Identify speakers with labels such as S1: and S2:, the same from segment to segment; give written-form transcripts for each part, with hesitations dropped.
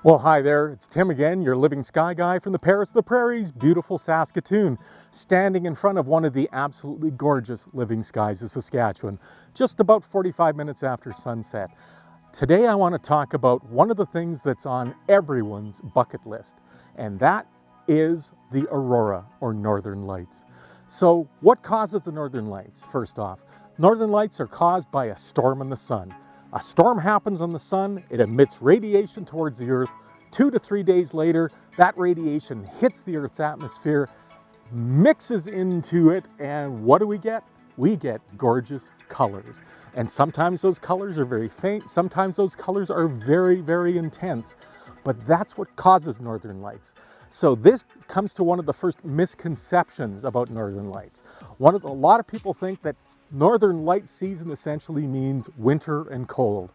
S1: Well, hi there, it's Tim again, your living sky guy from the Paris of the Prairies, beautiful Saskatoon, standing in front of one of the absolutely gorgeous living skies of Saskatchewan, just about 45 minutes after sunset. Today I want to talk about one of the things that's on everyone's bucket list, and that is the Aurora, or Northern Lights. So what causes the Northern Lights? First off, Northern Lights are caused by a storm in the sun. A storm happens on the sun, it emits radiation towards the Earth. 2 to 3 days later, that radiation hits the Earth's atmosphere, mixes into it, and what do we get? We get gorgeous colors. And sometimes those colors are very faint, sometimes those colors are very, very intense. But that's what causes Northern Lights. So this comes to one of the first misconceptions about Northern Lights. A lot of people think that Northern Light season essentially means winter and cold.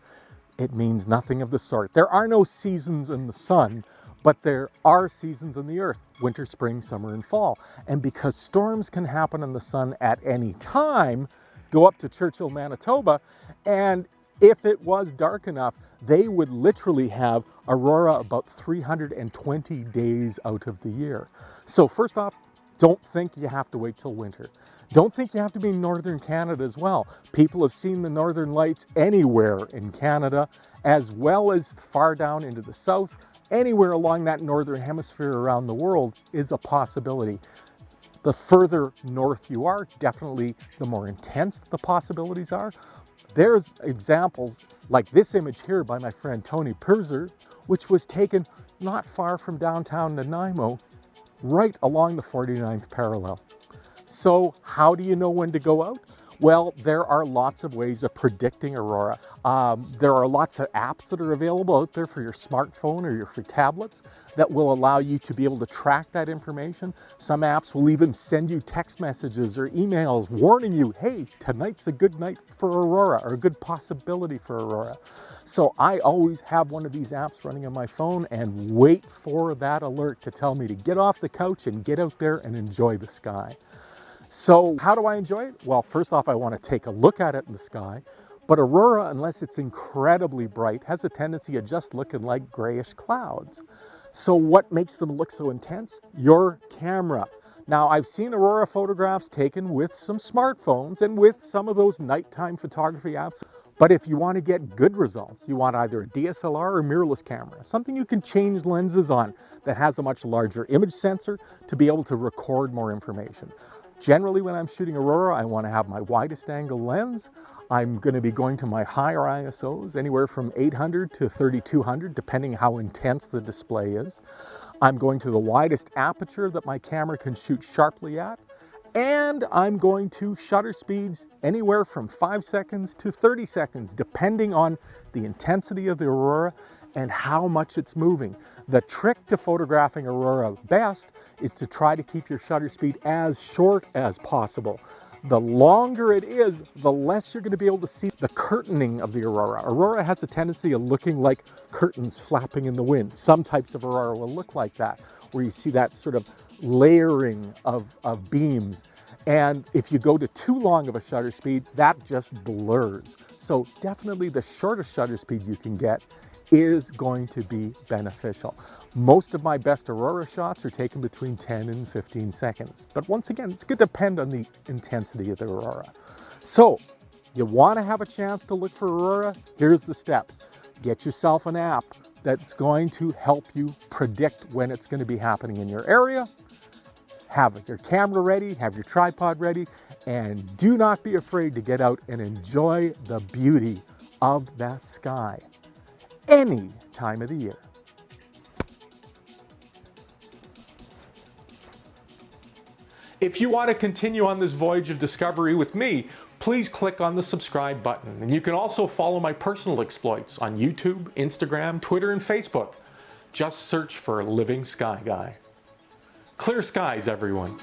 S1: It means nothing of the sort. There are no seasons in the sun, but there are seasons in the earth: winter, spring, summer, and fall. And because storms can happen in the sun at any time, go up to Churchill, Manitoba, and if it was dark enough, they would literally have aurora about 320 days out of the year. So first off, don't think you have to wait till winter. Don't think you have to be in northern Canada as well. People have seen the Northern Lights anywhere in Canada, as well as far down into the south. Anywhere along that northern hemisphere around the world is a possibility. The further north you are, definitely the more intense the possibilities are. There's examples like this image here by my friend Tony Purser, which was taken not far from downtown Nanaimo, right along the 49th parallel. So how do you know when to go out? Well, there are lots of ways of predicting aurora. There are lots of apps that are available out there for your smartphone or your tablets that will allow you to be able to track that information. Some apps will even send you text messages or emails warning you, hey, tonight's a good night for aurora, or a good possibility for aurora. So I always have one of these apps running on my phone and wait for that alert to tell me to get off the couch and get out there and enjoy the sky. So how do I enjoy it? Well, first off, I want to take a look at it in the sky. But aurora, unless it's incredibly bright, has a tendency of just looking like grayish clouds. So what makes them look so intense? Your camera. Now, I've seen aurora photographs taken with some smartphones and with some of those nighttime photography apps. But if you want to get good results, you want either a DSLR or mirrorless camera, something you can change lenses on that has a much larger image sensor to be able to record more information. Generally, when I'm shooting aurora, I want to have my widest angle lens. I'm going to be going to my higher ISOs, anywhere from 800 to 3200, depending how intense the display is. I'm going to the widest aperture that my camera can shoot sharply at. And I'm going to shutter speeds anywhere from 5 seconds to 30 seconds, depending on the intensity of the aurora and how much it's moving. The trick to photographing aurora best is to try to keep your shutter speed as short as possible. The longer it is, the less you're going to be able to see the curtaining of the aurora. Aurora has a tendency of looking like curtains flapping in the wind. Some types of aurora will look like that, where you see that sort of layering of beams. And if you go to too long of a shutter speed, that just blurs. So definitely the shortest shutter speed you can get is going to be beneficial. Most of my best aurora shots are taken between 10 and 15 seconds. But once again, it's going to depend on the intensity of the aurora. So you want to have a chance to look for aurora? Here's the steps. Get yourself an app that's going to help you predict when it's going to be happening in your area. Have your camera ready, have your tripod ready, and do not be afraid to get out and enjoy the beauty of that sky any time of the year. If you want to continue on this voyage of discovery with me, please click on the subscribe button. And you can also follow my personal exploits on YouTube, Instagram, Twitter, and Facebook. Just search for Living Sky Guy. Clear skies, everyone.